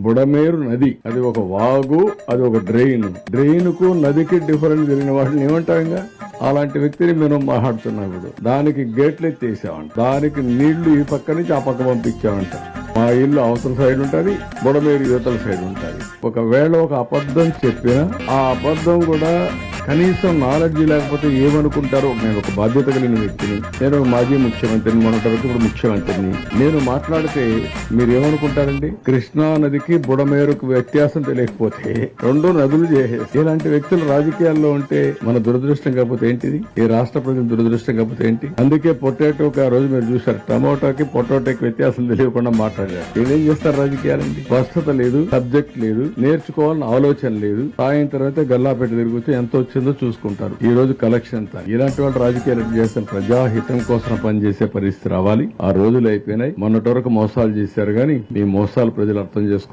బుడమేరు నది అది ఒక వాగు, అది ఒక డ్రెయిన్ కు నదికి డిఫరెన్స్ జరిగిన వాటిని ఏమంటాం? అలాంటి వ్యక్తిని మేము మాట్లాడుతున్నాం. దానికి గేట్లు ఎత్తేసామంట, దానికి నీళ్లు ఈ పక్క నుంచి ఆ పక్క పంపించామంట. మా ఇల్లు అవతల సైడ్ ఉంటుంది, బుడమేరు యువతల సైడ్ ఉంటుంది. ఒకవేళ ఒక అబద్ధం చెప్పినా ఆ అబద్ధం కూడా కనీసం నాలెడ్జ్ లేకపోతే ఏమనుకుంటారో. నేను ఒక బాధ్యత కలిగిన వ్యక్తిని, నేను మాజీ ముఖ్యమంత్రిని, మొన్నటి వరకు ఇప్పుడు ముఖ్యమంత్రిని. నేను మాట్లాడితే మీరు ఏమనుకుంటారండి? కృష్ణా నదికి బుడమేరుకు వ్యత్యాసం తెలియకపోతే రెండు నదులు చేసేసి ఇలాంటి వ్యక్తులు రాజకీయాల్లో ఉంటే మన దురదృష్టం కాకపోతే ఏంటిది? ఈ రాష్ట్ర ప్రజల దురదృష్టం కాకపోతే ఏంటి? అందుకే పొటాటోకి ఆ రోజు మీరు చూసారు, టమోటాకి పొటాటోకి వ్యత్యాసం తెలియకుండా మాట్లాడారు. ఏం చేస్తారు రాజకీయాలండి? స్పష్టత లేదు, సబ్జెక్ట్ లేదు, నేర్చుకోవాలని ఆలోచన లేదు. సాయంత్రం అయితే గల్లాపేట తిరుగుతూ ఎంత వచ్చిందో చూసుకుంటారు. ఈ రోజు కలెక్షన్ ఇలాంటి వాళ్ళు రాజకీయాలు చేస్తారు. ప్రజాహితం కోసం పనిచేసే పరిస్థితి రావాలి. ఆ రోజులు అయిపోయినాయి. మొన్నటి వరకు మోసాలు చేశారు, కానీ మీ మోసాలు ప్రజలు అర్థం చేసుకుంటారు.